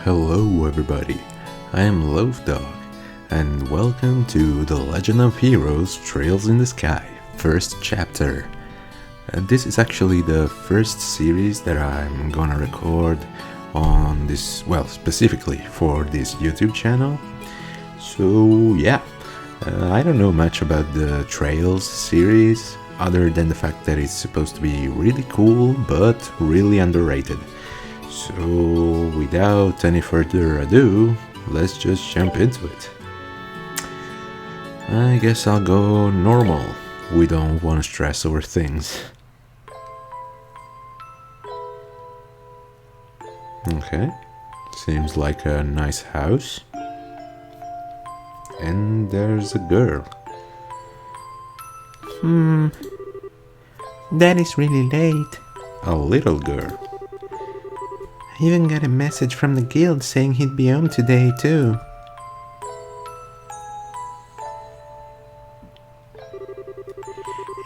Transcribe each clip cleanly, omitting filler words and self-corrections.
Hello everybody, I am Loaf Dog, and welcome to The Legend of Heroes Trails in the Sky, first chapter. This is actually the first series that I'm gonna record on this, specifically for this YouTube channel. So yeah, I don't know much about the Trails series, other than the fact that it's supposed to be really cool, but really underrated. So without any further ado, let's just jump into it. I guess I'll go normal. We don't want to stress over things. Okay, seems like a nice house. And there's a girl. Daddy's really late. A little girl. I even got a message from the guild saying he'd be home today too.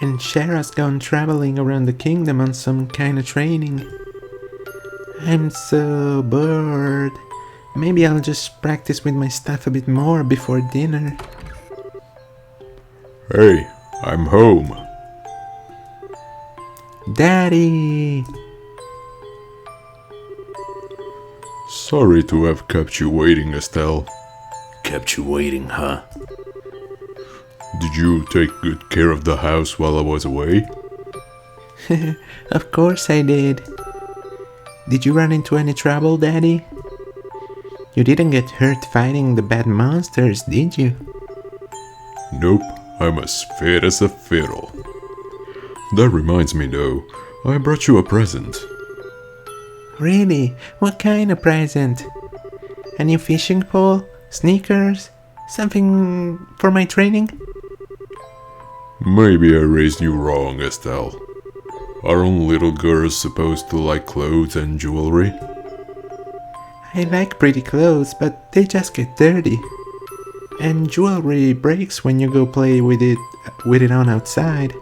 And Shara's gone traveling around the kingdom on some kind of training. I'm so bored. Maybe I'll just practice with my stuff a bit more before dinner. Hey, I'm home. Daddy! Sorry to have kept you waiting, Estelle. Kept you waiting, huh? Did you take good care of the house while I was away? Of course I did. Did you run into any trouble, Daddy? You didn't get hurt fighting the bad monsters, did you? Nope, I'm as fit as a fiddle. That reminds me though, I brought you a present. Really? What kind of present? A new fishing pole? Sneakers? Something for my training? Maybe I raised you wrong, Estelle. Aren't little girls supposed to like clothes and jewelry? I like pretty clothes, but they just get dirty. And jewelry breaks when you go play with it on outside.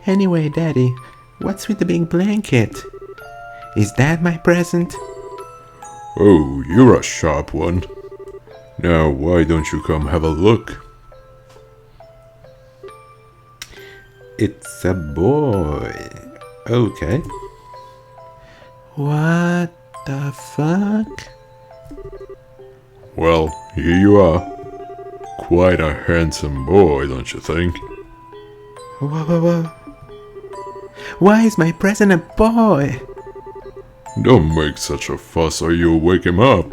Anyway, Daddy, what's with the big blanket? Is that my present? Oh, you're a sharp one. Now, why don't you come have a look? It's a boy. Okay. What the fuck? Well, here you are. Quite a handsome boy, don't you think? Whoa. Why is my present a boy? Don't make such a fuss or you'll wake him up.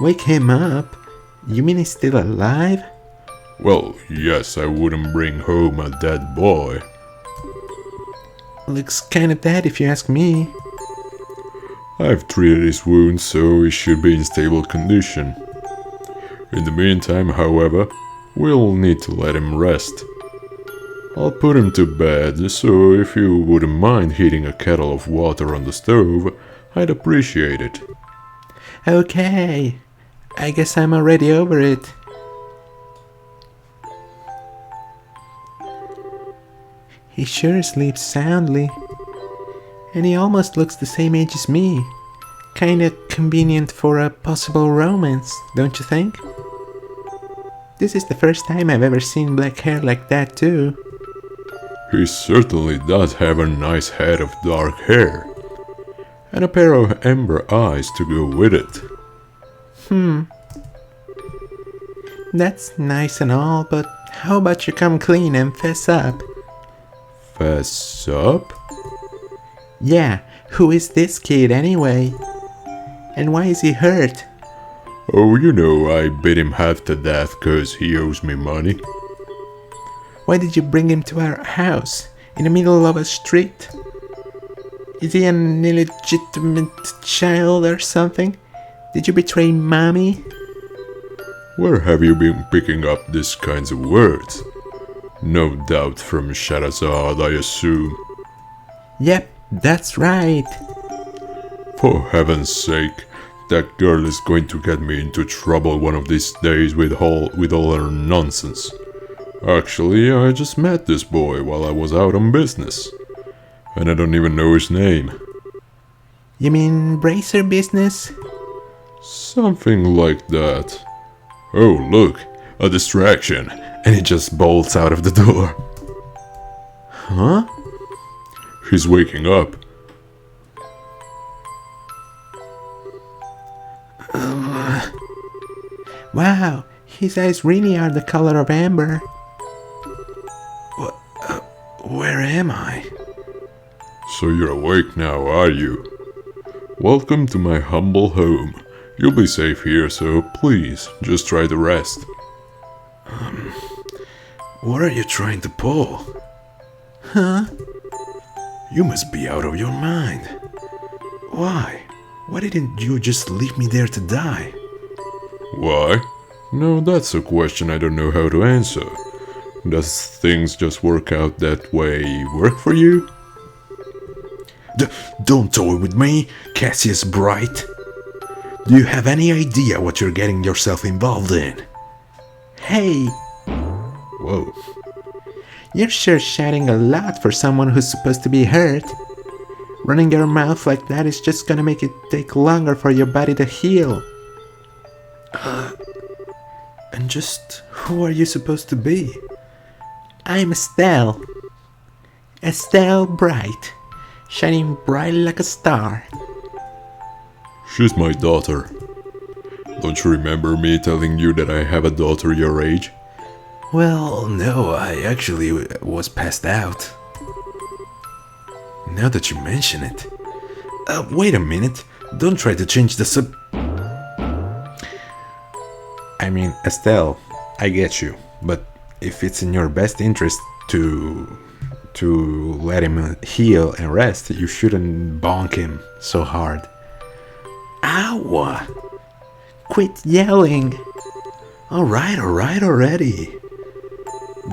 Wake him up? You mean he's still alive? Well, yes, I wouldn't bring home a dead boy. Looks kinda dead if you ask me. I've treated his wounds, so he should be in stable condition. In the meantime, however, we'll need to let him rest. I'll put him to bed, so if you wouldn't mind heating a kettle of water on the stove, I'd appreciate it. Okay, I guess I'm already over it. He sure sleeps soundly. And he almost looks the same age as me. Kinda convenient for a possible romance, don't you think? This is the first time I've ever seen black hair like that too. He certainly does have a nice head of dark hair. And a pair of amber eyes to go with it. That's nice and all, but how about you come clean and fess up? Fess up? Yeah, who is this kid anyway? And why is he hurt? Oh, you know, I bit him half to death 'cause he owes me money. Why did you bring him to our house, in the middle of a street? Is he an illegitimate child or something? Did you betray mommy? Where have you been picking up these kinds of words? No doubt from Shahrazad, I assume. Yep, that's right. For heaven's sake, that girl is going to get me into trouble one of these days with all her nonsense. Actually, I just met this boy while I was out on business. And I don't even know his name. You mean bracer business? Something like that. Oh, look, a distraction. And he just bolts out of the door. Huh? He's waking up. Wow, his eyes really are the color of amber. Where am I? So you're awake now, are you? Welcome to my humble home. You'll be safe here, so please, just try to rest. What are you trying to pull? Huh? You must be out of your mind. Why? Why didn't you just leave me there to die? Why? No, that's a question I don't know how to answer. Does things just work out that way work for you? Don't toy with me, Cassius Bright. Do you have any idea what you're getting yourself involved in? Hey, Whoa. you're sure shouting a lot for someone who's supposed to be hurt. Running your mouth like that is just gonna make it take longer for your body to heal. And just who are you supposed to be? I'm Estelle. Estelle Bright, shining bright like a star. She's my daughter. Don't you remember me telling you that I have a daughter your age? Well, no, I actually was passed out. Now that you mention it. Wait a minute. Don't try to change the I mean, Estelle, I get you, but if it's in your best interest to let him heal and rest, you shouldn't bonk him so hard. Ow! Quit yelling! Alright already.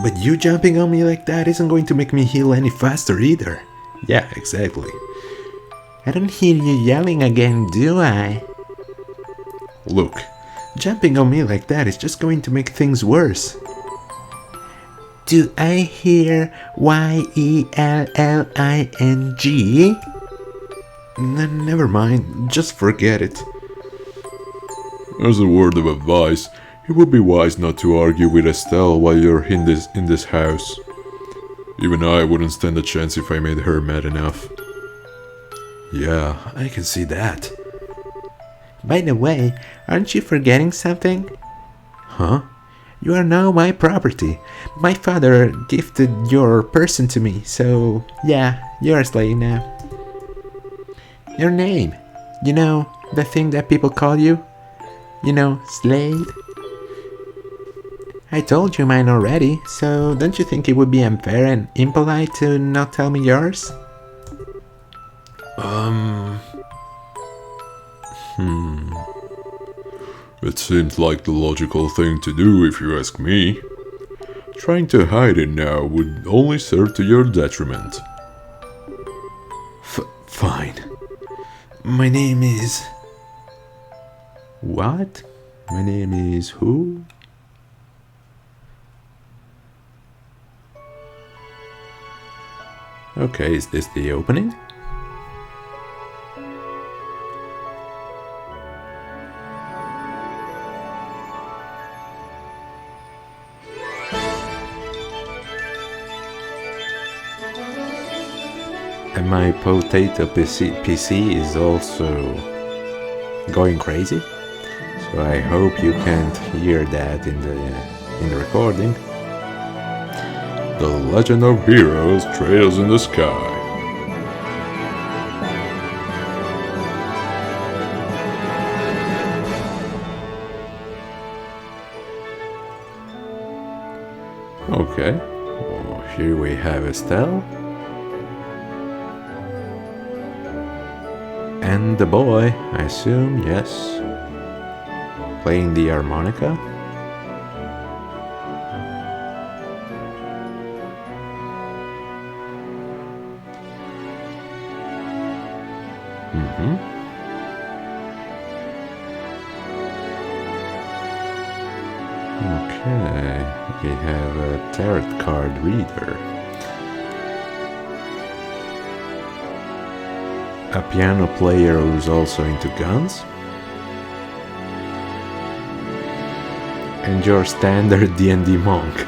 But you jumping on me like that isn't going to make me heal any faster either. Yeah, exactly. I don't hear you yelling again, do I? Look, jumping on me like that is just going to make things worse. Do I hear YELLING? Never mind, just forget it. As a word of advice, it would be wise not to argue with Estelle while you're in this house. Even I wouldn't stand a chance if I made her mad enough. Yeah, I can see that. By the way, aren't you forgetting something? Huh? You are now my property. My father gifted your person to me, so yeah, you're a slave now. Your name. You know, the thing that people call you? You know, slave? I told you mine already, so don't you think it would be unfair and impolite to not tell me yours? It seems like the logical thing to do if you ask me. Trying to hide it now would only serve to your detriment. Fine. My name is... What? My name is who? Okay, is this the opening? And my potato PC is also going crazy, so I hope you can't hear that in the recording. The Legend of Heroes Trails in the Sky. Okay, well, here we have Estelle. And the boy, I assume, yes. Playing the harmonica. Okay, we have a tarot card reader. A piano player who's also into guns. and your standard D&D monk.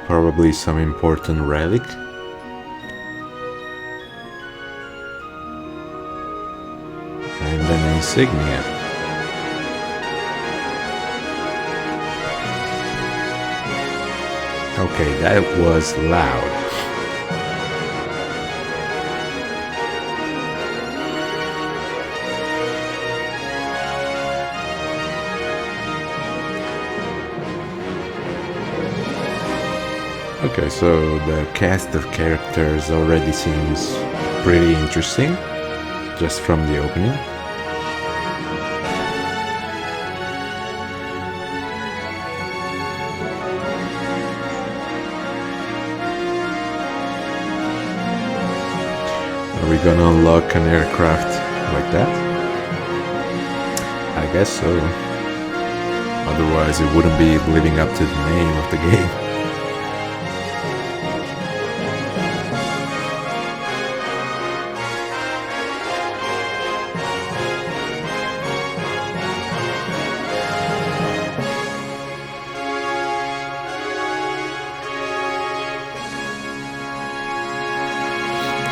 Probably some important relic. And an insignia. Okay, that was loud. Okay, so the cast of characters already seems pretty interesting, just from the opening. Are we gonna unlock an aircraft like that? I guess so. Otherwise it wouldn't be living up to the name of the game.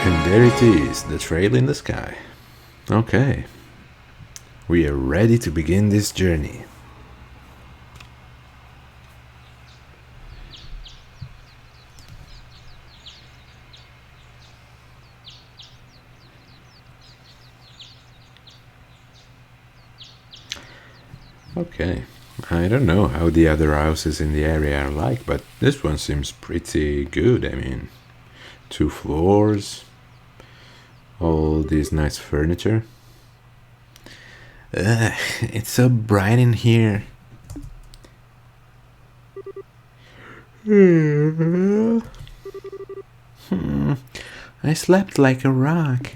And there it is, the trail in the sky. Okay, we are ready to begin this journey. Okay, I don't know how the other houses in the area are like, but this one seems pretty good. I mean, 2 floors, all this nice furniture. It's so bright in here. I slept like a rock.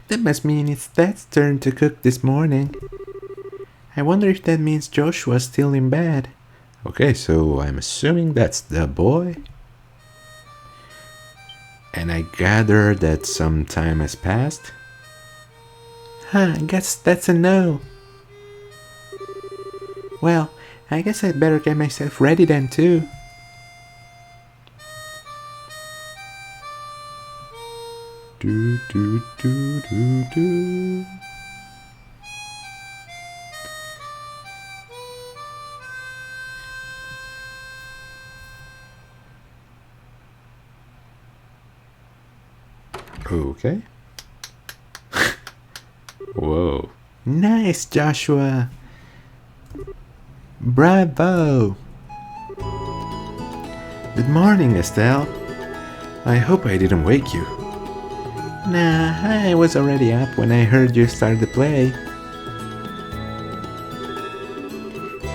That must mean it's Dad's turn to cook this morning. I wonder if that means Joshua's still in bed. Okay, so I'm assuming that's the boy. And I gather that some time has passed. I guess that's a no. Well, I guess I'd better get myself ready then too. Do do do do do. Okay. Whoa. Nice, Joshua. Bravo. Good morning, Estelle. I hope I didn't wake you. Nah, I was already up when I heard you start the play.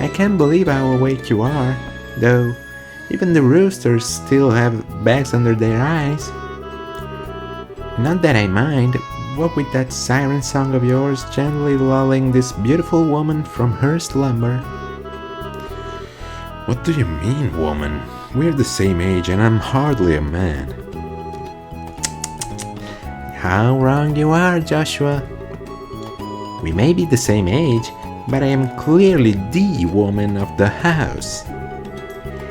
I can't believe how awake you are, though even the roosters still have bags under their eyes. Not that I mind, what with that siren song of yours gently lulling this beautiful woman from her slumber. What do you mean, woman? We're the same age and I'm hardly a man. How wrong you are, Joshua. We may be the same age, but I am clearly the woman of the house.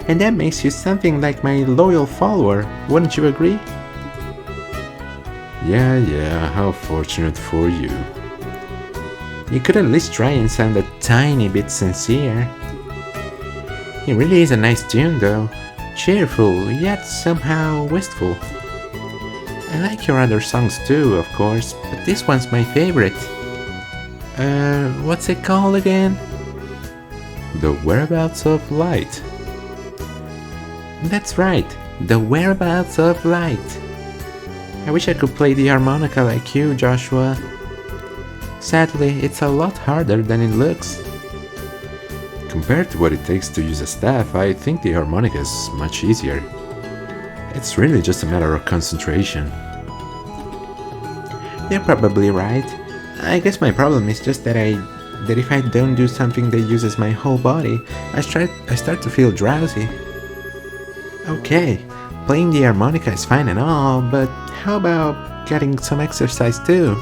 And that makes you something like my loyal follower, wouldn't you agree? Yeah, how fortunate for you. You could at least try and sound a tiny bit sincere. It really is a nice tune though, cheerful yet somehow wistful. I like your other songs too, of course, but this one's my favorite. What's it called again? The Whereabouts of Light. That's right, The Whereabouts of Light. I wish I could play the harmonica like you, Joshua. Sadly, it's a lot harder than it looks. Compared to what it takes to use a staff, I think the harmonica is much easier. It's really just a matter of concentration. You're probably right. I guess my problem is just that if I don't do something that uses my whole body, I start to feel drowsy. Okay, playing the harmonica is fine and all, but how about getting some exercise too?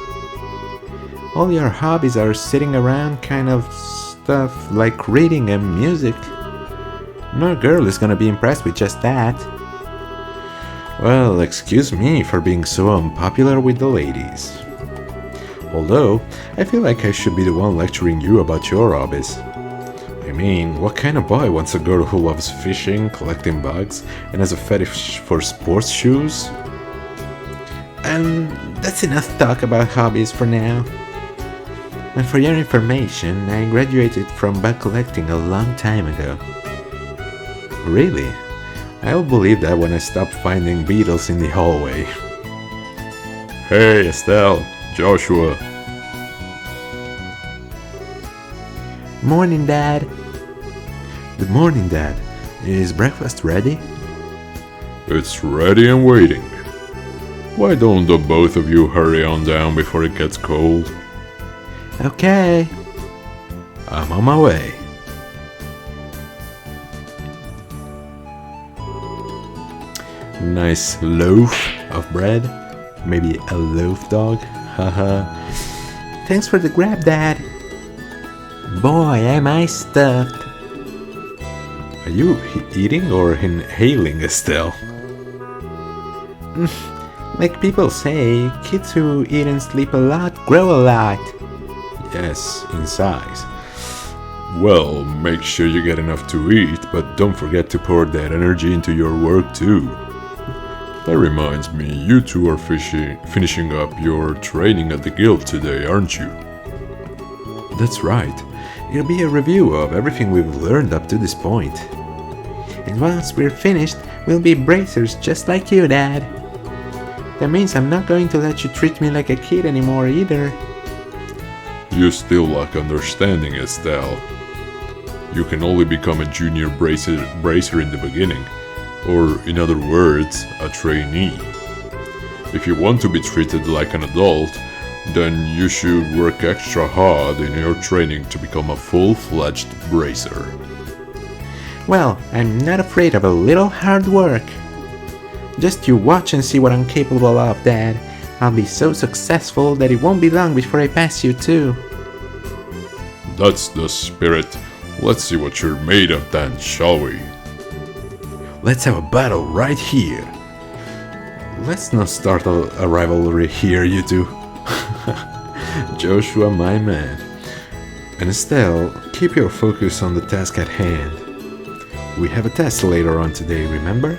All your hobbies are sitting around kind of stuff like reading and music. No girl is gonna be impressed with just that. Well, excuse me for being so unpopular with the ladies. Although, I feel like I should be the one lecturing you about your hobbies. I mean, what kind of boy wants a girl who loves fishing, collecting bugs, and has a fetish for sports shoes? That's enough talk about hobbies for now. And for your information, I graduated from bug collecting a long time ago. Really? I'll believe that when I stop finding beetles in the hallway. Hey, Estelle, Joshua. Morning, Dad. Good morning, Dad. Is breakfast ready? It's ready and waiting. Why don't the both of you hurry on down before it gets cold? Okay. I'm on my way. Nice loaf of bread. Maybe a loaf dog. Haha. Thanks for the grab, Dad. Boy, am I stuffed. Are you eating or inhaling, Estelle? Like people say, kids who eat and sleep a lot grow a lot. Yes, in size. Well, make sure you get enough to eat, but don't forget to pour that energy into your work too. That reminds me, you two are finishing up your training at the guild today, aren't you? That's right. It'll be a review of everything we've learned up to this point. And once we're finished, we'll be bracers just like you, Dad. That means I'm not going to let you treat me like a kid anymore either. You still lack understanding, Estelle. You can only become a junior bracer in the beginning, or in other words, a trainee. If you want to be treated like an adult, then you should work extra hard in your training to become a full-fledged bracer. Well, I'm not afraid of a little hard work. Just you watch and see what I'm capable of, Dad. I'll be so successful that it won't be long before I pass you too. That's the spirit. Let's see what you're made of then, shall we? Let's have a battle right here. Let's not start a rivalry here, you two. Joshua, my man. And Estelle, keep your focus on the task at hand. We have a test later on today, remember?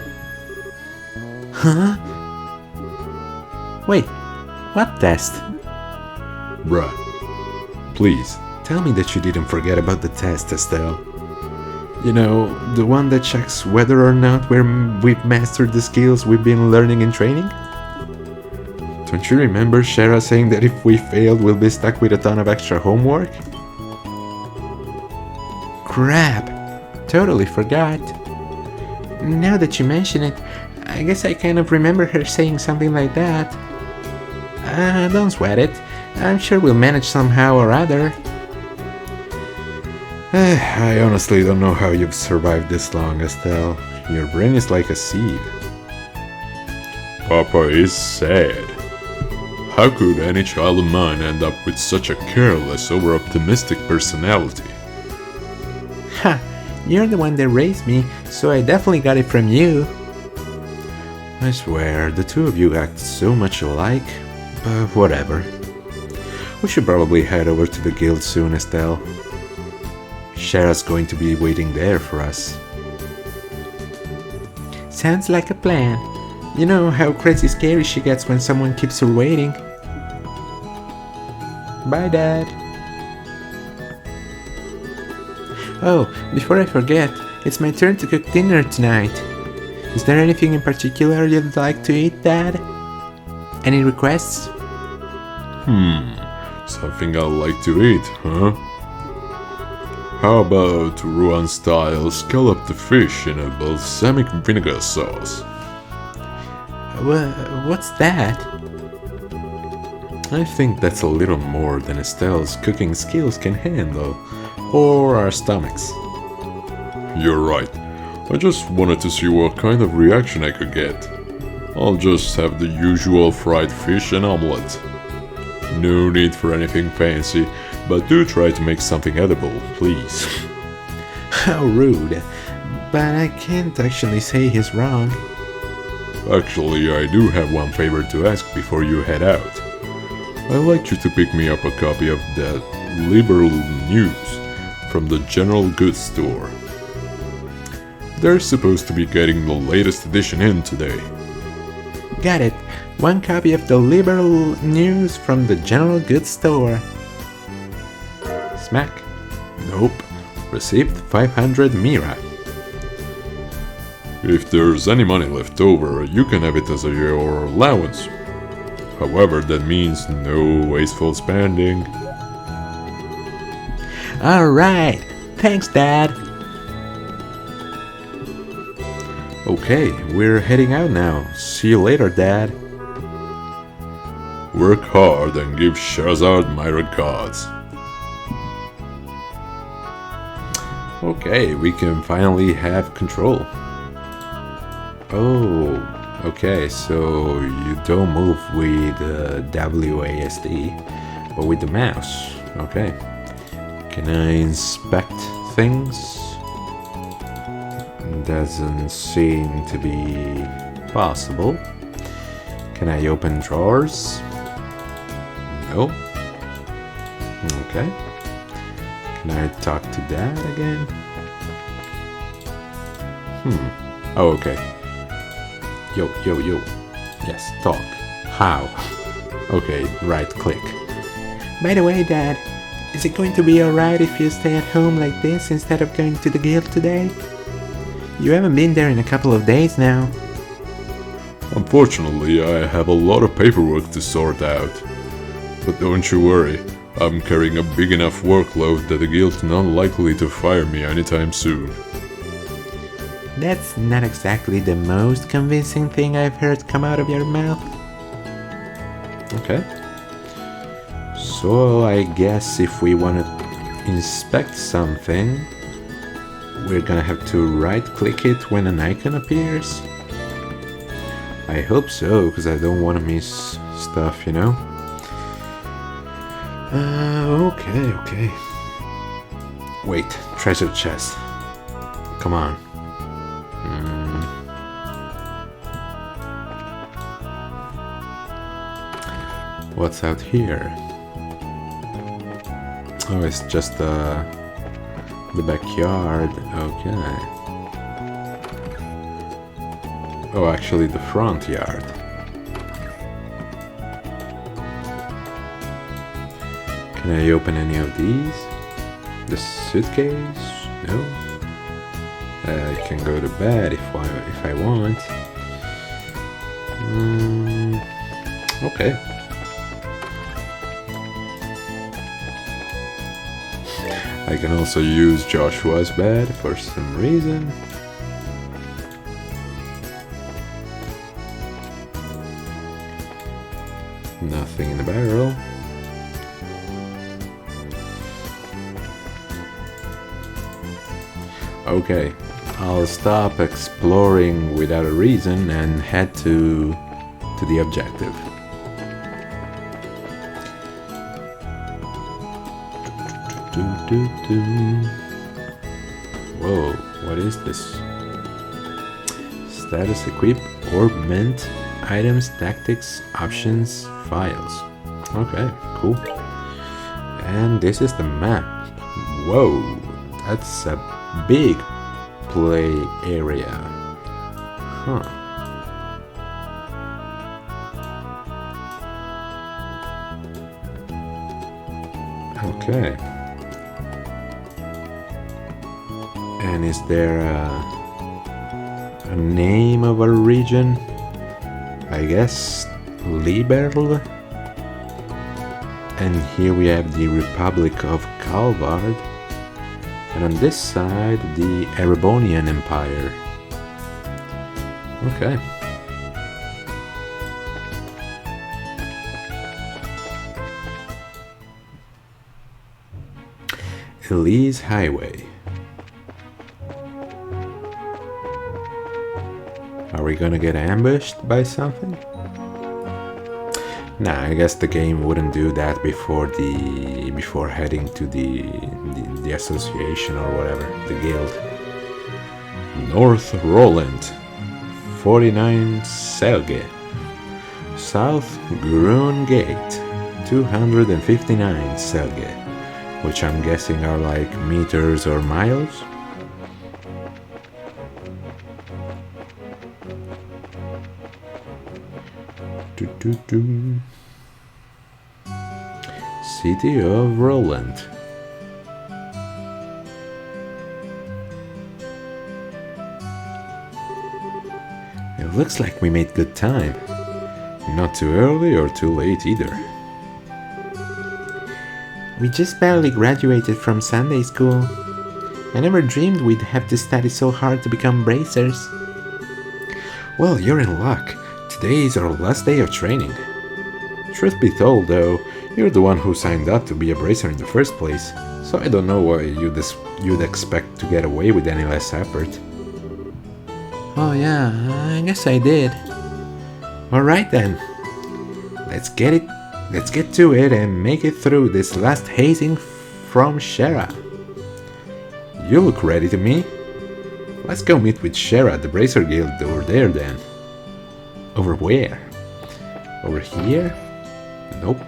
Huh? Wait, what test? Bruh. Please, tell me that you didn't forget about the test, Estelle. You know, the one that checks whether or not we've mastered the skills we've been learning in training? Don't you remember Shara saying that if we failed, we'll be stuck with a ton of extra homework? Crap, totally forgot. Now that you mention it, I guess I kind of remember her saying something like that. Don't sweat it. I'm sure we'll manage somehow or other. I honestly don't know how you've survived this long, Estelle. Your brain is like a sieve. Papa is sad. How could any child of mine end up with such a careless, over-optimistic personality? Ha! You're the one that raised me, so I definitely got it from you. I swear, the two of you act so much alike, but whatever. We should probably head over to the guild soon, Estelle. Shara's going to be waiting there for us. Sounds like a plan. You know how crazy scary she gets when someone keeps her waiting. Bye, Dad. Oh, before I forget, it's my turn to cook dinner tonight. Is there anything in particular you'd like to eat, Dad? Any requests? Something I'd like to eat, huh? How about Rouen-style scalloped fish in a balsamic vinegar sauce? What's that? I think that's a little more than Estelle's cooking skills can handle, or our stomachs. You're right. I just wanted to see what kind of reaction I could get. I'll just have the usual fried fish and omelette. No need for anything fancy, but do try to make something edible, please. How rude. But I can't actually say he's wrong. Actually, I do have one favor to ask before you head out. I'd like you to pick me up a copy of the Liberal News from the General Goods Store. They're supposed to be getting the latest edition in today. Got it. One copy of the Liberal News from the General Goods Store. Smack. Nope. Received 500 Mira. If there's any money left over, you can have it as your allowance. However, that means no wasteful spending. Alright. Thanks, Dad. Okay, we're heading out now. See you later, Dad. Work hard and give Shazard my regards. Okay, we can finally have control. Oh, okay, so you don't move with WASD, but with the mouse. Okay. Can I inspect things? Doesn't seem to be possible. Can I open drawers? No. Okay. Can I talk to Dad again? Oh, okay. Yo. Yes, talk. How? Okay, right click. By the way, Dad, is it going to be alright if you stay at home like this instead of going to the guild today? You haven't been there in a couple of days now. Unfortunately, I have a lot of paperwork to sort out. But don't you worry, I'm carrying a big enough workload that the guild's not likely to fire me anytime soon. That's not exactly the most convincing thing I've heard come out of your mouth. Okay. So I guess if we want to inspect something, we're gonna have to right click it when an icon appears. I hope so, because I don't want to miss stuff, you know? Okay. Wait, treasure chest. Come on. What's out here? Oh, it's just the backyard. Okay. Oh, actually the front yard. Can I open any of these? The suitcase? No. I can go to bed if I want. Okay. I can also use Joshua's bed for some reason. Nothing in the barrel. Okay, I'll stop exploring without a reason and head to the objective. Whoa, what is this? Status, equip, augment, items, tactics, options, files. Okay, cool. And this is the map. Whoa, that's a big play area. Huh. Okay. And is there a name of a region? I guess Liberl. And here we have the Republic of Calvard. And on this side, the Erebonian Empire. Okay. Elise Highway. Are we gonna get ambushed by something? Nah, I guess the game wouldn't do that before heading to the association or whatever, the guild. North Roland. 49 Selge. South Grun Gate. 259 Selge, which I'm guessing are like meters or miles. City of Roland. It looks like we made good time. Not too early or too late either. We just barely graduated from Sunday school. I never dreamed we'd have to study so hard to become bracers. Well, you're in luck. Today is our last day of training. Truth be told, though, you're the one who signed up to be a bracer in the first place, so I don't know why you'd expect to get away with any less effort. Oh yeah, I guess I did. Alright then. Let's get to it and make it through this last hazing from Shera. You look ready to me. Let's go meet with Shera at the Bracer Guild over there then. Over where? Over here? Nope.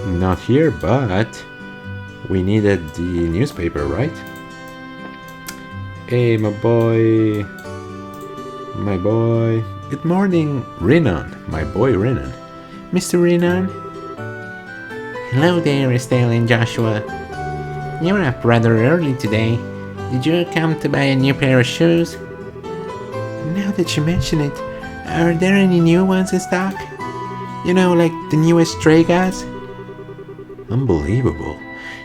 Not here, but we needed the newspaper, right? Hey, my boy. Good morning, Renan. My boy Renan. Mr. Renan? Hello there, Estelle and Joshua. You're up rather early today. Did you come to buy a new pair of shoes? Now that you mention it, are there any new ones in stock? You know, like the newest Stregas? Unbelievable.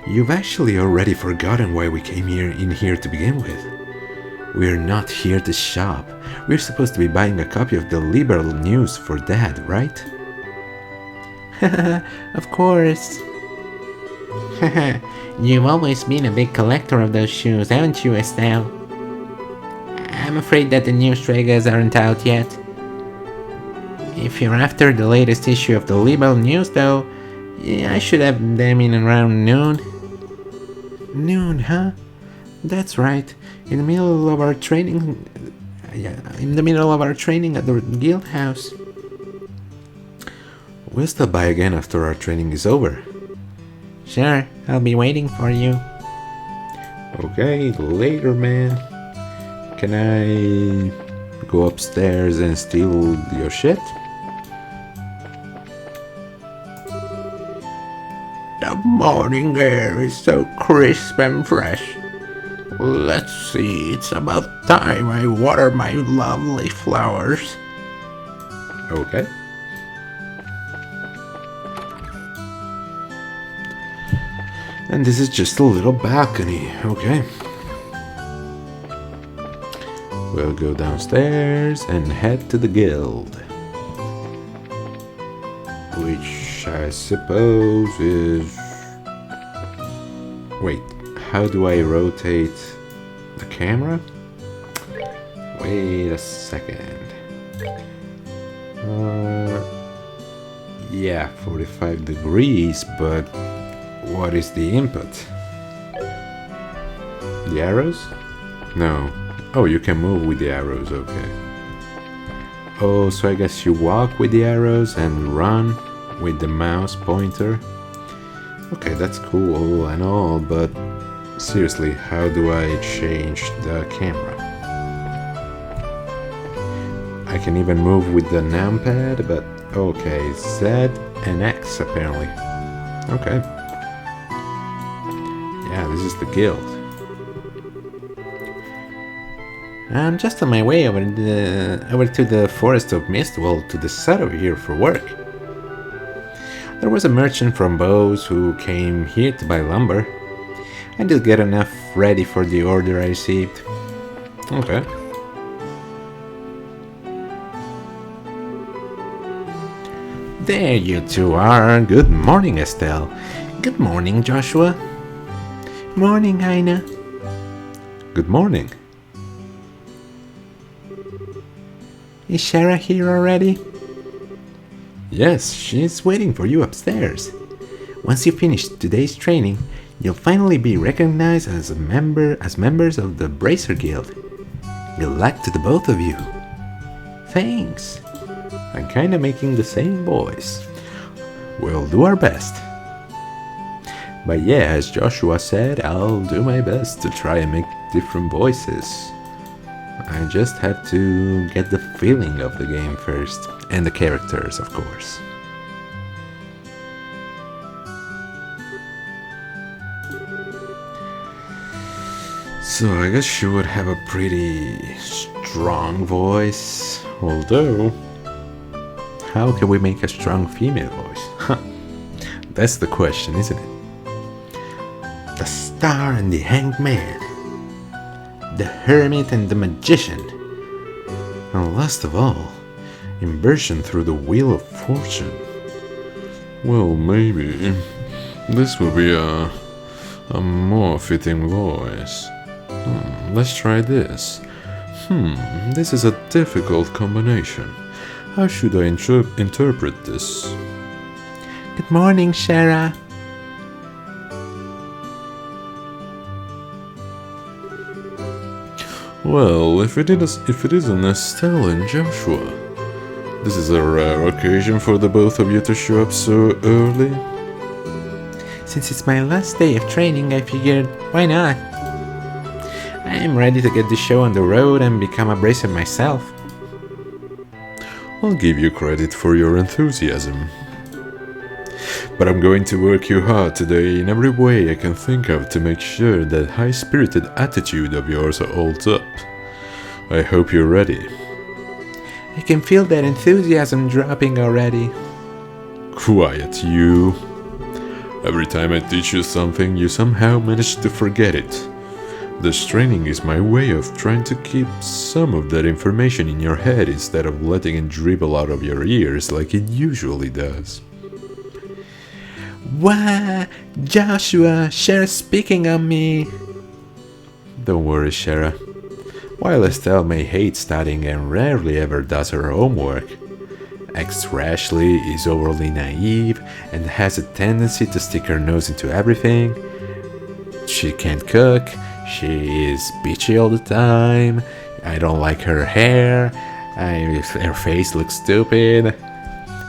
You've actually already forgotten why we came in here to begin with. We're not here to shop. We're supposed to be buying a copy of the Liberal News for Dad, right? Of course. You've always been a big collector of those shoes, haven't you, Estelle? I'm afraid that the new Stregas aren't out yet. If you're after the latest issue of the Liberal News, though, I should have them in around noon. Noon, huh? That's right. In the middle of our training at the guild house. We'll stop by again after our training is over. Sure, I'll be waiting for you. Okay, later, man. Can I go upstairs and steal your shit? The morning air is so crisp and fresh. Let's see, it's about time I water my lovely flowers. Okay. And this is just a little balcony, okay? We'll go downstairs and head to the guild. Which I suppose is... Wait, how do I rotate the camera? Wait a second. Yeah, 45 degrees, but what is the input? The arrows? No. Oh, you can move with the arrows, okay. Oh, so I guess you walk with the arrows and run with the mouse pointer. Okay, that's cool and all, but seriously, how do I change the camera? I can even move with the numpad, but okay, Z and X apparently. Okay. Yeah, this is the guild. I'm just on my way over to the Forest of Mistwell to the side of here for work. There was a merchant from Bose who came here to buy lumber. I did get enough ready for the order I received. Okay. There you two are. Good morning, Estelle. Good morning, Joshua. Morning, Aina. Good morning. Is Shara here already? Yes, she's waiting for you upstairs. Once you finish today's training, you'll finally be recognized as members of the Bracer Guild. Good luck to the both of you. Thanks. I'm kinda making the same voice. We'll do our best. But yeah, as Joshua said, I'll do my best to try and make different voices. I just have to get the feeling of the game first, and the characters, of course. So I guess she would have a pretty strong voice, although how can we make a strong female voice? That's the question, isn't it? The Star and the Hanged Man. The Hermit and the Magician. And last of all, inversion through the Wheel of Fortune. Well, maybe this will be a more fitting voice. Let's try this. This is a difficult combination. How should I interpret this? Good morning, Shara. Well, if it is an Estelle and Joshua, this is a rare occasion for the both of you to show up so early. Since it's my last day of training, I figured, why not? I am ready to get the show on the road and become a bracer myself. I'll give you credit for your enthusiasm. But I'm going to work you hard today in every way I can think of to make sure that high-spirited attitude of yours holds up. I hope you're ready. I can feel that enthusiasm dropping already. Quiet, you. Every time I teach you something, you somehow manage to forget it. This training is my way of trying to keep some of that information in your head instead of letting it dribble out of your ears like it usually does. Why, Joshua, Shara's speaking on me. Don't worry, Shara. While Estelle may hate studying and rarely ever does her homework, Ashley is overly naive and has a tendency to stick her nose into everything. She can't cook, she is bitchy all the time, I don't like her hair, her face looks stupid.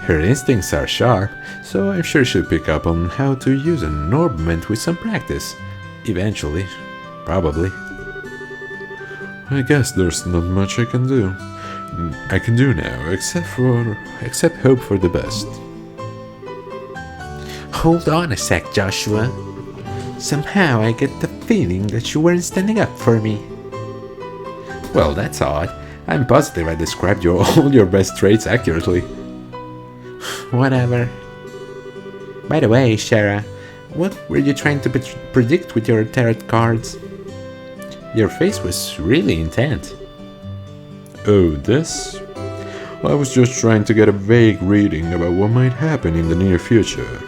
Her instincts are sharp, so I'm sure she'll pick up on how to use an ornament with some practice. Eventually. Probably. I guess there's not much I can do now, except hope for the best. Hold on a sec, Joshua. Somehow I get the feeling that you weren't standing up for me. Well, that's odd. I'm positive I described all your best traits accurately. Whatever. By the way, Shara, what were you trying to predict with your tarot cards? Your face was really intent. Oh, this? I was just trying to get a vague reading about what might happen in the near future.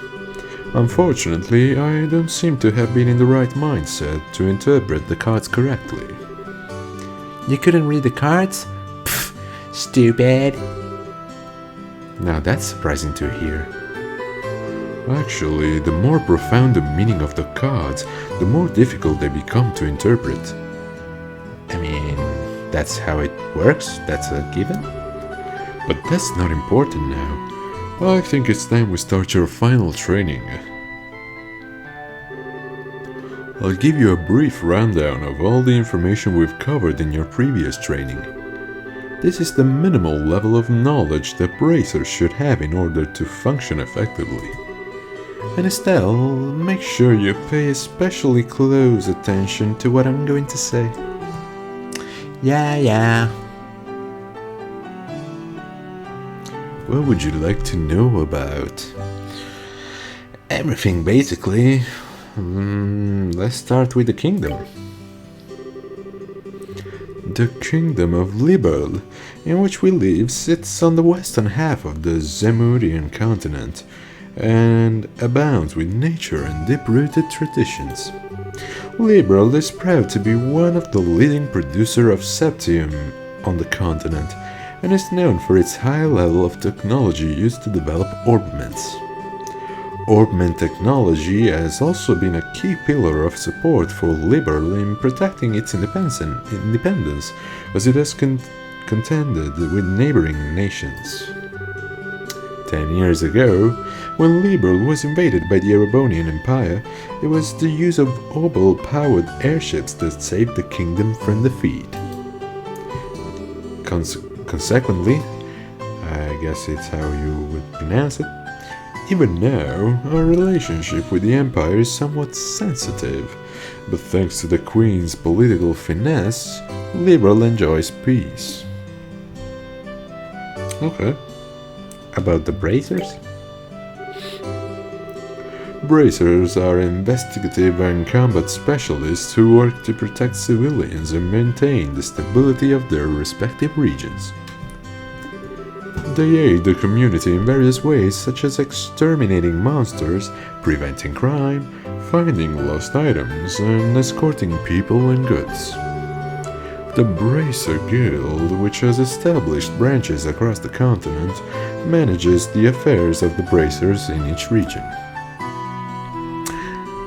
Unfortunately, I don't seem to have been in the right mindset to interpret the cards correctly. You couldn't read the cards? Pfft, stupid. Now that's surprising to hear. Actually, the more profound the meaning of the cards, the more difficult they become to interpret. I mean, that's how it works? That's a given? But that's not important now. I think it's time we start your final training. I'll give you a brief rundown of all the information we've covered in your previous training. This is the minimal level of knowledge that bracers should have in order to function effectively. And Estelle, make sure you pay especially close attention to what I'm going to say. Yeah. What would you like to know about? Everything, basically. Let's start with the kingdom. The kingdom of Libel, in which we live, sits on the western half of the Zemurian continent, and abounds with nature and deep-rooted traditions. Liberal is proud to be one of the leading producers of septium on the continent and is known for its high level of technology used to develop orbments. Orbment technology has also been a key pillar of support for Liberal in protecting its independence as it has contended with neighboring nations. 10 years ago, when Liberal was invaded by the Erebonian Empire, it was the use of Obel-powered airships that saved the kingdom from defeat. Consequently, I guess it's how you would pronounce it, even now, our relationship with the Empire is somewhat sensitive, but thanks to the Queen's political finesse, Liberal enjoys peace. Okay. About the bracers? Bracers are investigative and combat specialists who work to protect civilians and maintain the stability of their respective regions. They aid the community in various ways, such as exterminating monsters, preventing crime, finding lost items, and escorting people and goods. The Bracer Guild, which has established branches across the continent, manages the affairs of the bracers in each region.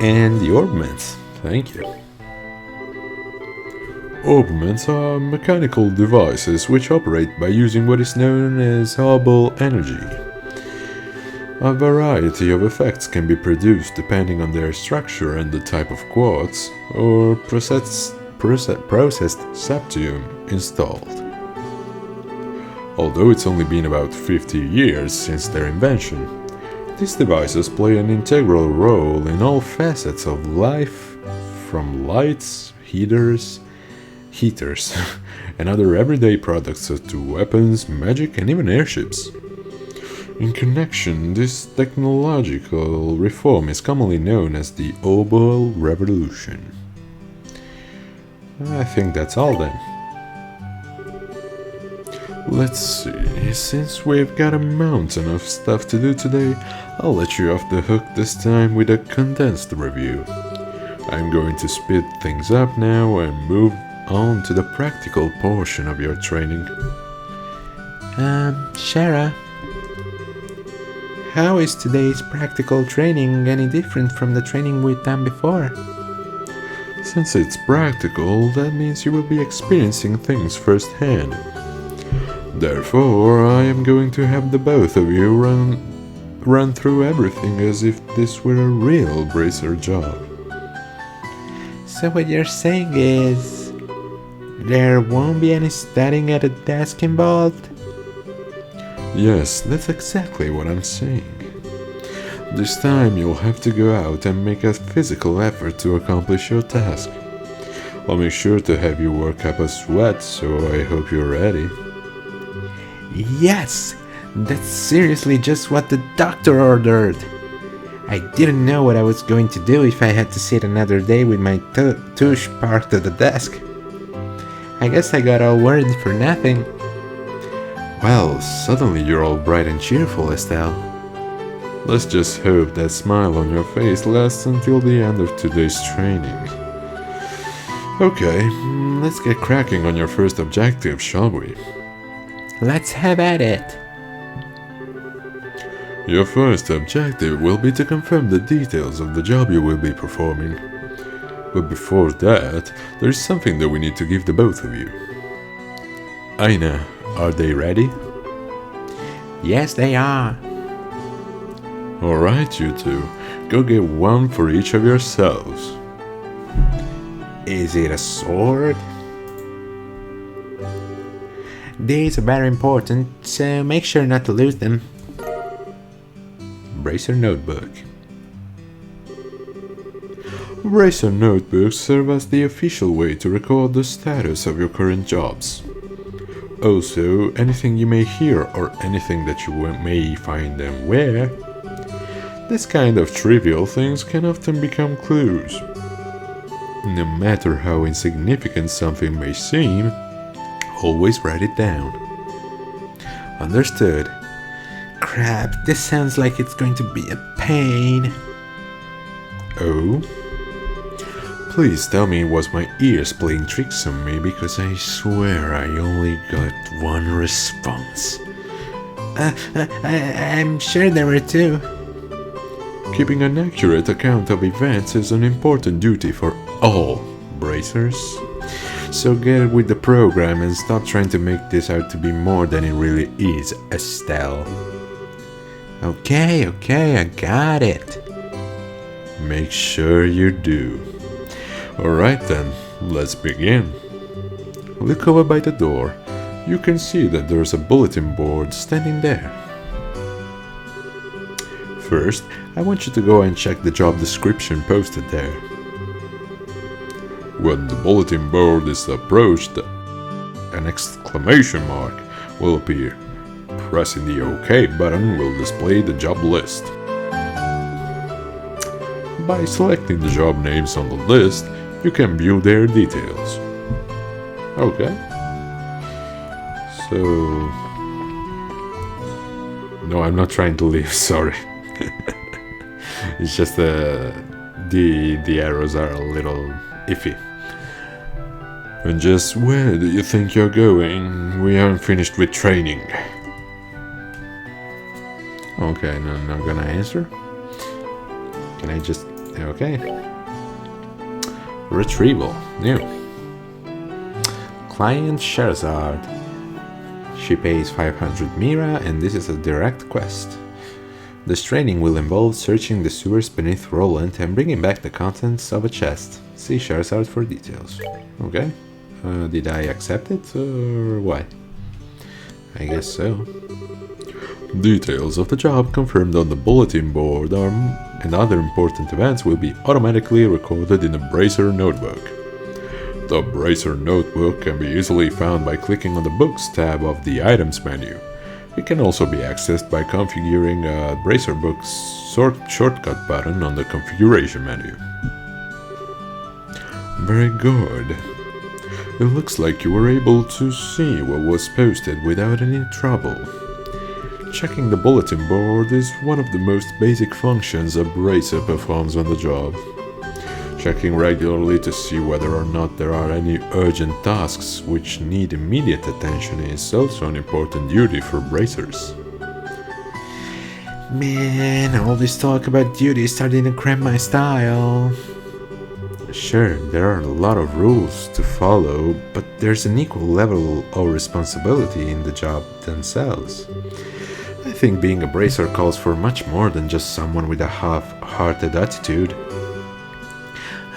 And the orbments. Thank you. Orbments are mechanical devices which operate by using what is known as Hubble energy. A variety of effects can be produced depending on their structure and the type of quartz or processed septium installed. Although it's only been about 50 years since their invention, these devices play an integral role in all facets of life, from lights, heaters, and other everyday products to weapons, magic, and even airships. In connection, this technological reform is commonly known as the Obel Revolution. I think that's all then. Let's see, since we've got a mountain of stuff to do today, I'll let you off the hook this time with a condensed review. I'm going to speed things up now and move on to the practical portion of your training. Shara, how is today's practical training any different from the training we've done before? Since it's practical, that means you will be experiencing things firsthand. Therefore, I am going to have the both of you run through everything as if this were a real bracer job. So what you're saying is, there won't be any studying at a desk involved? Yes, that's exactly what I'm saying. This time you'll have to go out and make a physical effort to accomplish your task. I'll make sure to have you work up a sweat, so I hope you're ready. Yes! That's seriously just what the doctor ordered! I didn't know what I was going to do if I had to sit another day with my touche parked at the desk. I guess I got all worried for nothing. Well, suddenly you're all bright and cheerful, Estelle. Let's just hope that smile on your face lasts until the end of today's training. Okay, let's get cracking on your first objective, shall we? Let's have at it. Your first objective will be to confirm the details of the job you will be performing. But before that, there is something that we need to give the both of you. Aina, are they ready? Yes, they are. Alright, you two, go get one for each of yourselves. Is it a sword? These are very important, so make sure not to lose them. Bracer notebook. Bracer notebooks serve as the official way to record the status of your current jobs. Also, anything you may hear or anything that you may find unaware. This kind of trivial things can often become clues. No matter how insignificant something may seem, always write it down. Understood? crap, this sounds like it's going to be a pain. Oh? Please tell me it was my ears playing tricks on me, because I swear I only got one response. I'm sure there were two. Keeping an accurate account of events is an important duty for all bracers. So get with the program and stop trying to make this out to be more than it really is, Estelle. Okay, I got it. Make sure you do. Alright then, let's begin. Look over by the door. You can see that there's a bulletin board standing there. First, I want you to go and check the job description posted there. When the bulletin board is approached, an exclamation mark will appear. Pressing the OK button will display the job list. By selecting the job names on the list, you can view their details. Okay. So... No, I'm not trying to leave, sorry. It's just the arrows are a little iffy. And just where do you think you're going? We aren't finished with training. Okay, no, I'm not gonna answer. Can I just... Okay. Retrieval. New. Client Sherazard. She pays 500 Mira, and this is a direct quest. This training will involve searching the sewers beneath Roland and bringing back the contents of a chest. See Sherazard for details. Okay. Did I accept it, or what? I guess so. Details of the job confirmed on the bulletin board and other important events will be automatically recorded in a Bracer notebook. The Bracer notebook can be easily found by clicking on the Books tab of the Items menu. It can also be accessed by configuring a Bracer Books shortcut button on the Configuration menu. Very good. It looks like you were able to see what was posted without any trouble. Checking the bulletin board is one of the most basic functions a bracer performs on the job. Checking regularly to see whether or not there are any urgent tasks which need immediate attention is also an important duty for bracers. Man, all this talk about duty is starting to cramp my style. Sure, there are a lot of rules to follow, but there's an equal level of responsibility in the job themselves. I think being a bracer calls for much more than just someone with a half-hearted attitude.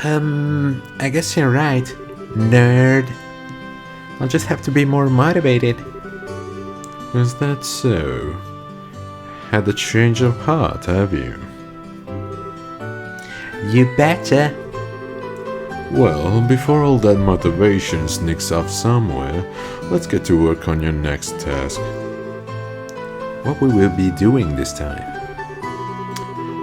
I guess you're right, nerd. I'll just have to be more motivated. Is that so? Had a change of heart, have you? You betcha. Well, before all that motivation sneaks off somewhere, let's get to work on your next task. What we will be doing this time?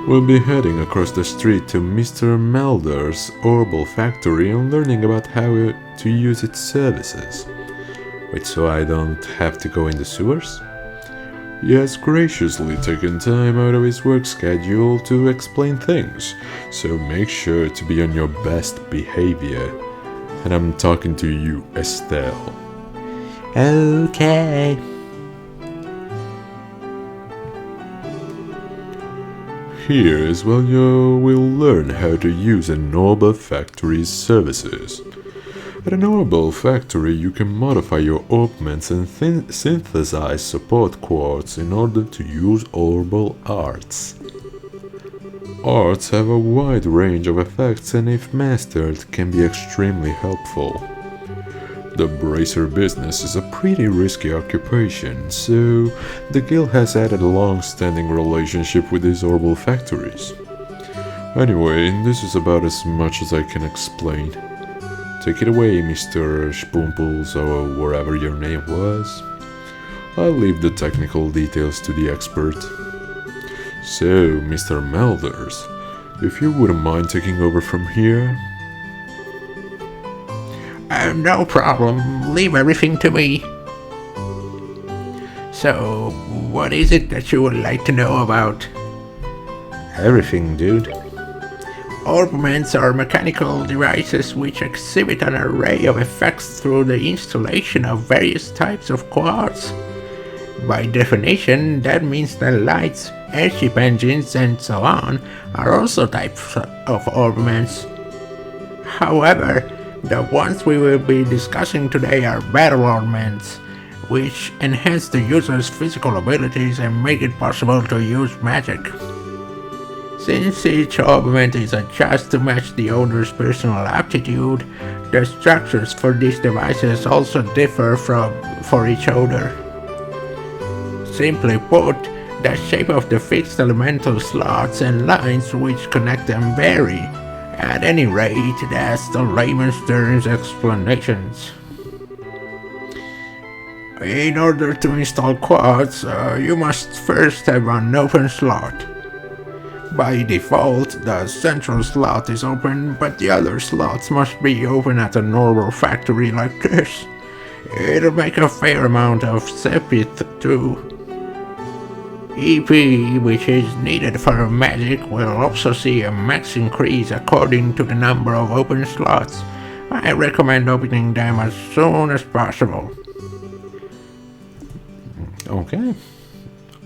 We'll be heading across the street to Mr. Melder's Herbal Factory and learning about how to use its services. Wait, so I don't have to go in the sewers? He has graciously taken time out of his work schedule to explain things, so make sure to be on your best behavior. And I'm talking to you, Estelle. Okay. Here is where you will learn how to use an Herbal Factory's services. At an Herbal Factory, you can modify your augments and synthesize support quartz in order to use herbal arts. Arts have a wide range of effects and if mastered can be extremely helpful. The bracer business is a pretty risky occupation, so the guild has had a long-standing relationship with these herbal factories. Anyway, this is about as much as I can explain. Take it away, Mr. Spoomples, or wherever your name was. I'll leave the technical details to the expert. So, Mr. Melders, if you wouldn't mind taking over from here. No problem. Leave everything to me. So, what is it that you would like to know about? Everything, dude. Orbments are mechanical devices which exhibit an array of effects through the installation of various types of quartz. By definition, that means that lights, airship engines, and so on are also types of orbments. However, the ones we will be discussing today are battle orbments, which enhance the user's physical abilities and make it possible to use magic. Since each orbment is adjusted to match the owner's personal aptitude, the structures for these devices also differ for each owner. Simply put, the shape of the fixed elemental slots and lines which connect them vary. At any rate, that's the layman's terms explanations. In order to install quartz, you must first have an open slot. By default, the central slot is open, but the other slots must be open at a normal factory like this. It'll make a fair amount of sepith too. EP, which is needed for magic, will also see a max increase according to the number of open slots. I recommend opening them as soon as possible. Okay.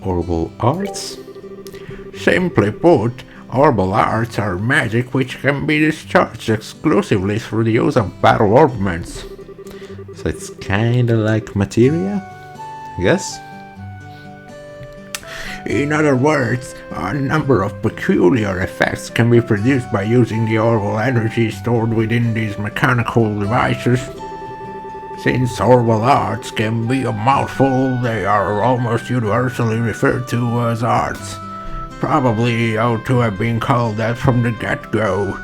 Orbal arts? Simply put, orbal arts are magic which can be discharged exclusively through the use of battle orbments. So it's kinda like materia? Yes? In other words, a number of peculiar effects can be produced by using the orbal energy stored within these mechanical devices. Since orbal arts can be a mouthful, they are almost universally referred to as arts. Probably ought to have been called that from the get-go.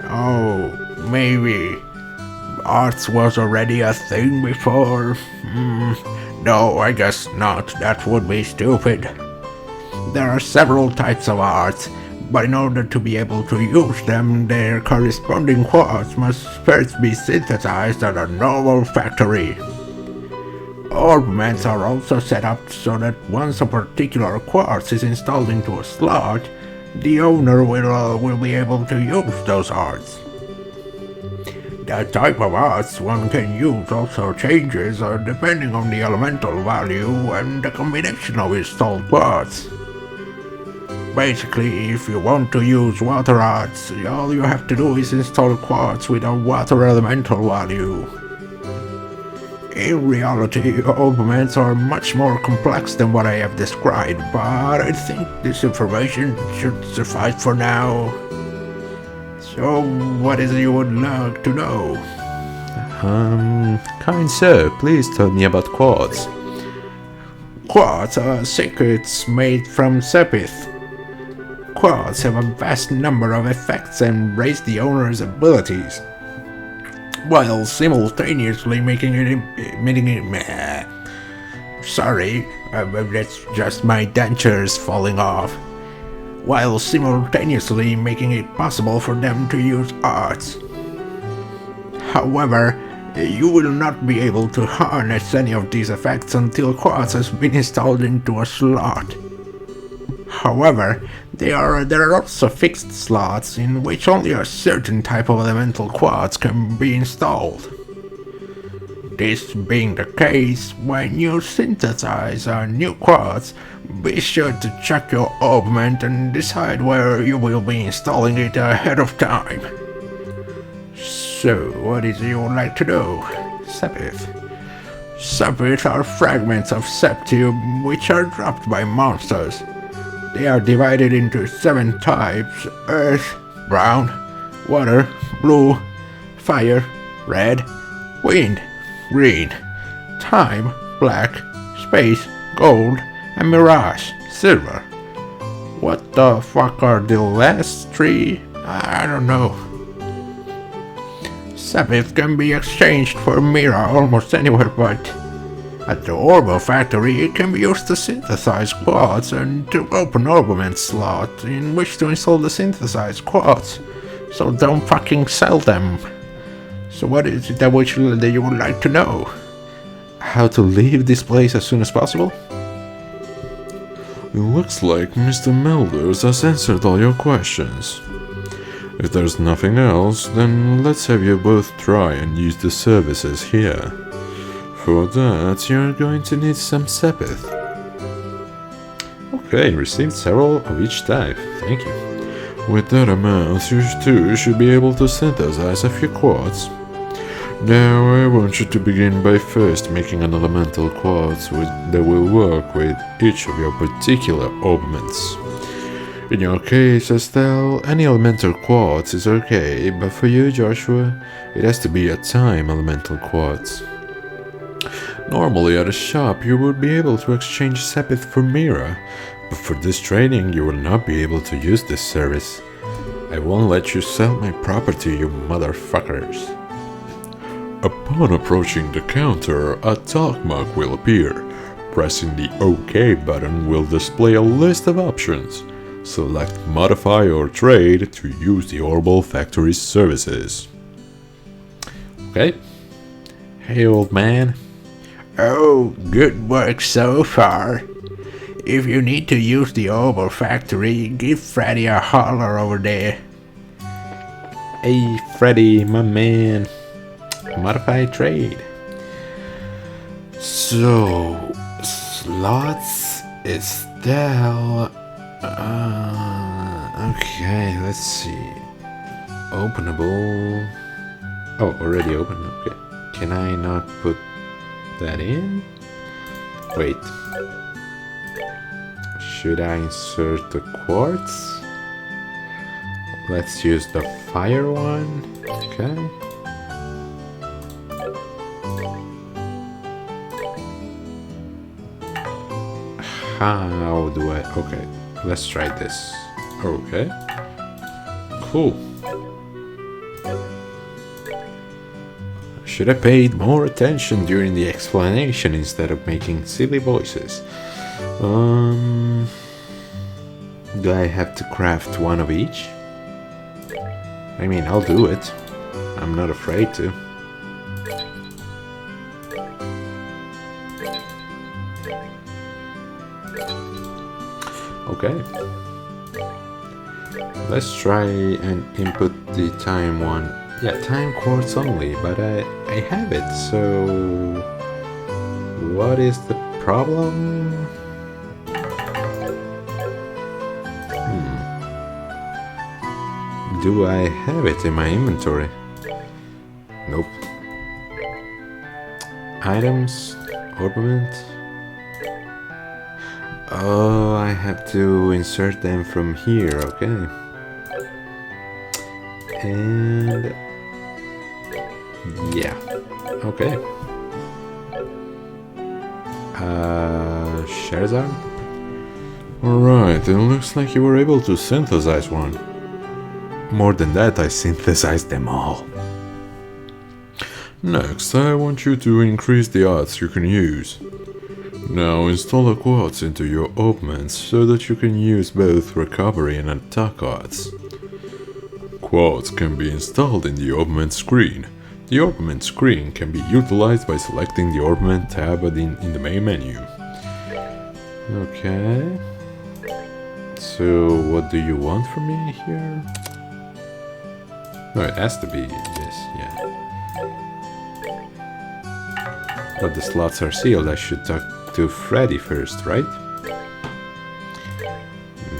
Oh, maybe arts was already a thing before? No, I guess not. That would be stupid. There are several types of arts, but in order to be able to use them, their corresponding quartz must first be synthesized at a normal factory. Orbments are also set up so that once a particular quartz is installed into a slot, the owner will be able to use those arts. The type of arts one can use also changes depending on the elemental value and the combination of installed quartz. Basically, if you want to use water arts, all you have to do is install quartz with a water elemental value. In reality, orbments are much more complex than what I have described, but I think this information should suffice for now. So, what is it you would like to know? Kind sir, please tell me about quartz. Quartz are circuits made from sepith. Quartz have a vast number of effects and raise the owner's abilities, while simultaneously making it sorry, that's just my dentures falling off. While simultaneously making it possible for them to use arts. However, you will not be able to harness any of these effects until quartz has been installed into a slot. However, there are also fixed slots in which only a certain type of elemental quartz can be installed. This being the case, when you synthesize a new quartz, be sure to check your orbment and decide where you will be installing it ahead of time. So, what is it you would like to know? Sepith. Sepith are fragments of septium which are dropped by monsters. They are divided into 7 types: earth, brown, water, blue, fire, red, wind, green, time, black, space, gold, and mirage, silver. What the fuck are the last 3? I don't know. Sepith can be exchanged for mirror almost anywhere, but at the Orbal factory it can be used to synthesize quartz and to open orbament slot in which to install the synthesized quartz. So don't fucking sell them. So what is it that you would like to know? how to leave this place as soon as possible? It looks like Mr. Melders has answered all your questions. If there's nothing else, then let's have you both try and use the services here. For that, you're going to need some Sepith. Okay, received several of each type. Thank you. With that amount, you too should be able to synthesize a few quartz. Now, I want you to begin by first making an elemental quartz that will work with each of your particular augments. In your case, Estelle, any elemental quartz is okay, but for you, Joshua, it has to be a time elemental quartz. Normally at a shop, you would be able to exchange Sepith for Mira, but for this training, you will not be able to use this service. I won't let you sell my property, you motherfuckers. Upon approaching the counter, a talk mark will appear. Pressing the OK button will display a list of options. Select Modify or Trade to use the Orbital Factory's services. Okay. Hey, old man. Oh, good work so far. If you need to use the Orbital Factory, give Freddy a holler over there. Hey, Freddy, my man. Modified trade. So, slots, Estelle. Okay, let's see. Openable. Oh, already open. Okay. Can I not put that in? Wait. Should I insert the quartz? Let's use the fire one. Okay. How do I... Okay, let's try this. Okay. Cool. Should have paid more attention during the explanation instead of making silly voices. Do I have to craft one of each? I mean, I'll do it. I'm not afraid to. Okay. Let's try and input the time one. Yeah, time quartz only, but I have it, so... What is the problem? Do I have it in my inventory? Nope. Items, ornament. Oh, I have to insert them from here, okay. And... yeah, okay. Sherazard? Alright, it looks like you were able to synthesize one. More than that, I synthesized them all. Next, I want you to increase the odds you can use. Now install a quartz into your augments so that you can use both recovery and attack odds. Quartz can be installed in the augment screen. The augment screen can be utilized by selecting the augment tab in the main menu. Okay. So what do you want from me here? No, it has to be this, yeah. But the slots are sealed. I should talk to Freddy first, right?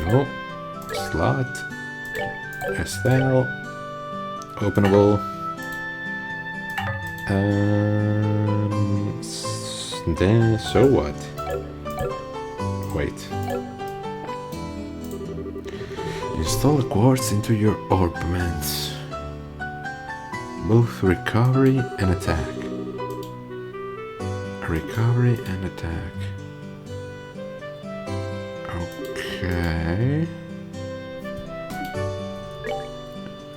No. Slot. Estelle. Openable. Then, so what? Wait. Install a quartz into your augments. Both recovery and attack. Recovery and attack. Okay.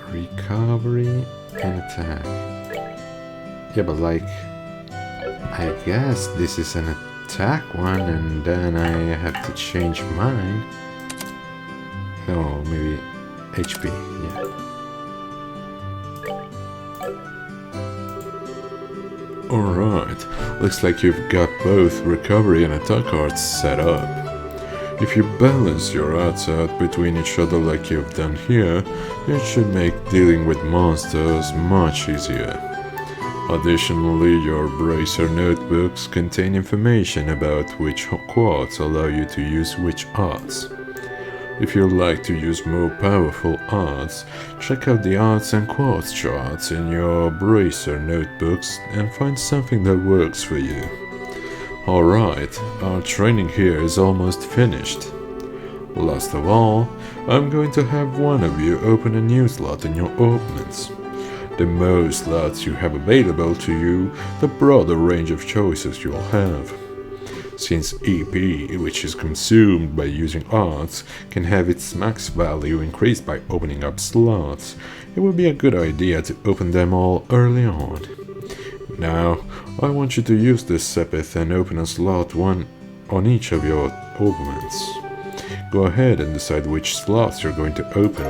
Recovery and attack. Yeah, but like, I guess this is an attack one and then I have to change mine. No, maybe HP, yeah. Alright, looks like you've got both recovery and attack arts set up. If you balance your arts out between each other like you've done here, it should make dealing with monsters much easier. Additionally, your bracer notebooks contain information about which quads allow you to use which arts. If you'd like to use more powerful arts, check out the arts and quads charts in your bracer notebooks and find something that works for you. Alright, our training here is almost finished. Last of all, I'm going to have one of you open a new slot in your openings. The more slots you have available to you, the broader range of choices you'll have. Since EP, which is consumed by using arts, can have its max value increased by opening up slots, it would be a good idea to open them all early on. Now, I want you to use this Sepith and open a slot one on each of your openings. Go ahead and decide which slots you're going to open.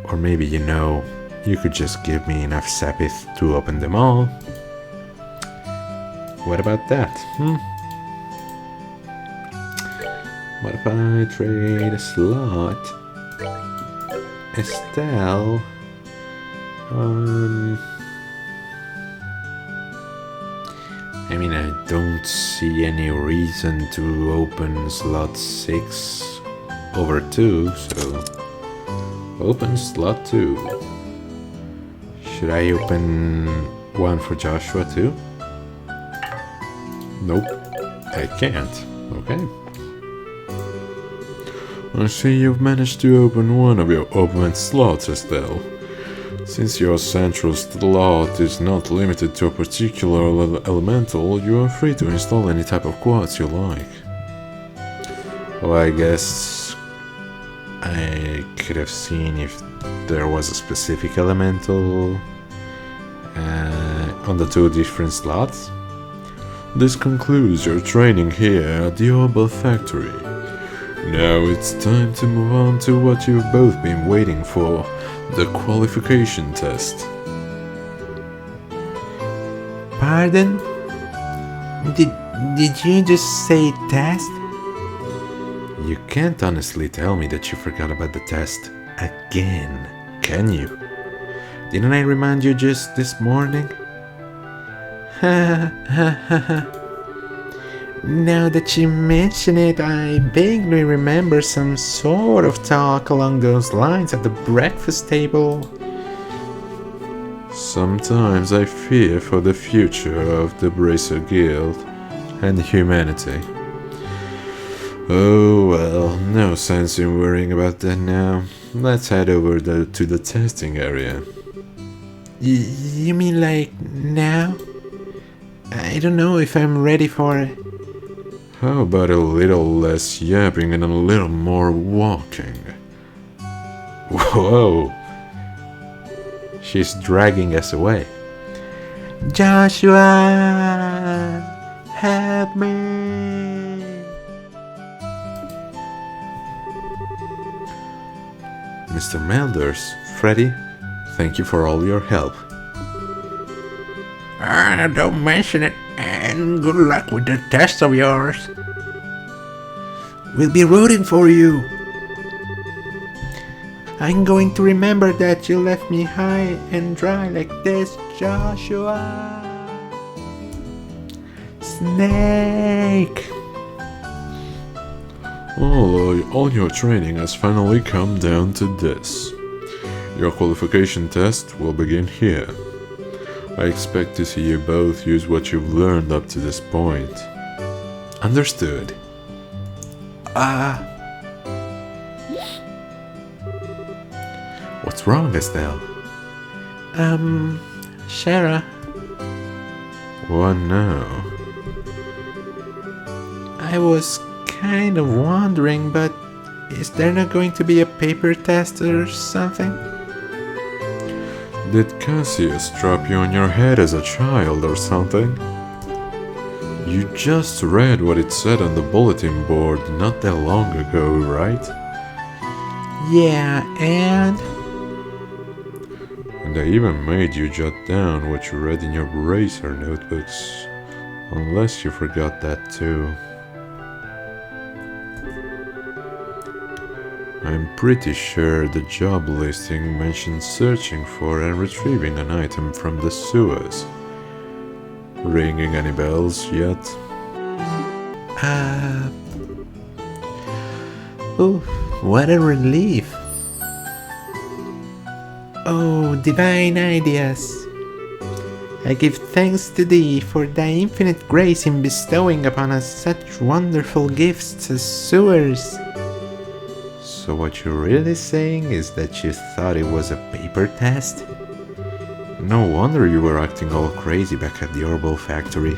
Or maybe, you could just give me enough Sepith to open them all. What about that, What if I trade a slot? Estelle? I don't see any reason to open slot 6 over 2, so open slot 2. Should I open one for Joshua too? Nope, I can't. Okay. I see you've managed to open one of your open slots, Estelle. Since your central slot is not limited to a particular elemental, you are free to install any type of quads you like. Well, I guess I could have seen if there was a specific elemental on the 2 different slots. This concludes your training here at the Orbital Factory. Now it's time to move on to what you've both been waiting for, the Qualification Test. Pardon? Did you just say test? You can't honestly tell me that you forgot about the test again, can you? Didn't I remind you just this morning? Now that you mention it, I vaguely remember some sort of talk along those lines at the breakfast table. Sometimes I fear for the future of the Bracer Guild and humanity. Oh well, no sense in worrying about that now. Let's head over to the testing area. You mean like now? I don't know if I'm ready for it. How about a little less yapping and a little more walking? Whoa! She's dragging us away. Joshua! Help me! Mr. Melders, Freddy, thank you for all your help. Don't mention it, and good luck with the test of yours. We'll be rooting for you. I'm going to remember that you left me high and dry like this, Joshua. Snake! All your training has finally come down to this. Your qualification test will begin here. I expect to see you both use what you've learned up to this point. Understood. What's wrong, Estelle? Shara. What now? I was kind of wondering, but is there not going to be a paper test or something? Did Cassius drop you on your head as a child or something? You just read what it said on the bulletin board not that long ago, right? Yeah, and And I even made you jot down what you read in your bracer notebooks. Unless you forgot that too. I'm pretty sure the job listing mentioned searching for and retrieving an item from the sewers. Ringing any bells yet? Oh, what a relief. Oh, divine ideas. I give thanks to thee for thy infinite grace in bestowing upon us such wonderful gifts as sewers. So what you're really saying is that you thought it was a paper test? No wonder you were acting all crazy back at the Orbital factory.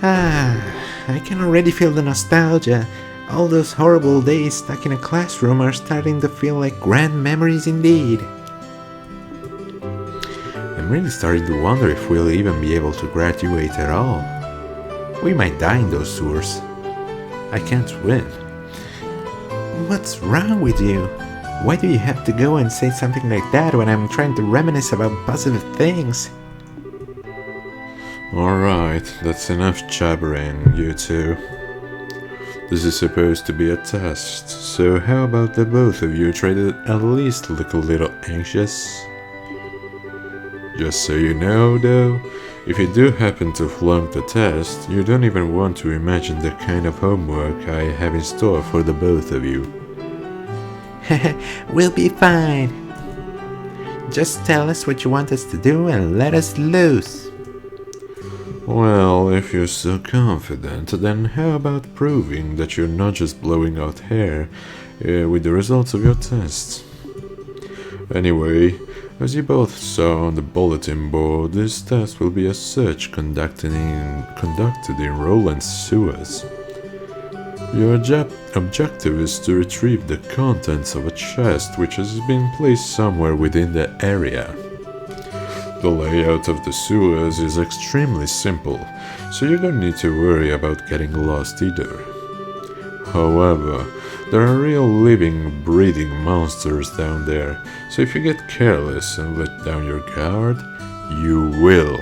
I can already feel the nostalgia. All those horrible days stuck in a classroom are starting to feel like grand memories indeed. I'm really starting to wonder if we'll even be able to graduate at all. We might die in those sewers. I can't win. What's wrong with you? Why do you have to go and say something like that when I'm trying to reminisce about positive things? Alright, that's enough jabbering, you two. This is supposed to be a test, so how about the both of you try to at least look a little anxious? Just so you know, though, if you do happen to flunk the test, you don't even want to imagine the kind of homework I have in store for the both of you. We'll be fine. Just tell us what you want us to do and let us loose. Well, if you're so confident, then how about proving that you're not just blowing out hair with the results of your tests? Anyway, as you both saw on the bulletin board, this test will be a search conducted in Roland's sewers. Your objective is to retrieve the contents of a chest which has been placed somewhere within the area. The layout of the sewers is extremely simple, so you don't need to worry about getting lost either. However, there are real living, breathing monsters down there, so if you get careless and let down your guard, you will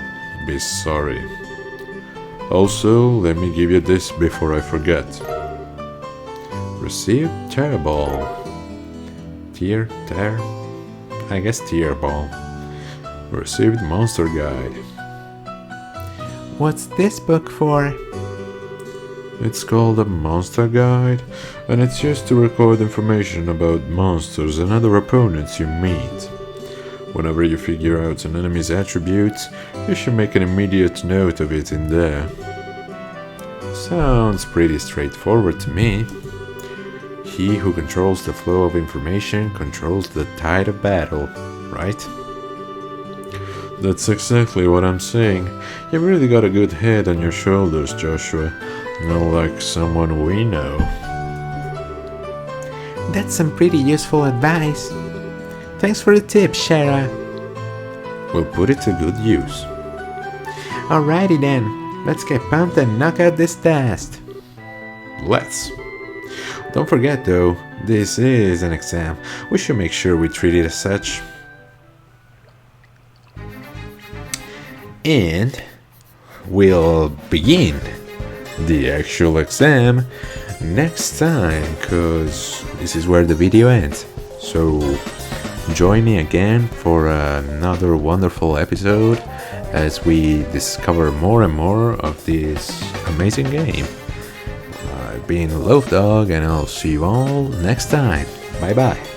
be sorry. Also, let me give you this before I forget. Receive Tear Ball. Tear? I guess Tear Ball. Received Monster Guide. What's this book for? It's called a Monster Guide, and it's used to record information about monsters and other opponents you meet. Whenever you figure out an enemy's attributes, you should make an immediate note of it in there. Sounds pretty straightforward to me. He who controls the flow of information controls the tide of battle, right? That's exactly what I'm saying. You've really got a good head on your shoulders, Joshua. Not like someone we know. That's some pretty useful advice. Thanks for the tip, Shara. We'll put it to good use. Alrighty then, let's get pumped and knock out this test. Let's. Don't forget though, this is an exam. We should make sure we treat it as such. And we'll begin the actual exam next time, cause this is where the video ends. So join me again for another wonderful episode as we discover more and more of this amazing game. I've been Loaf Dog, and I'll see you all next time. Bye bye.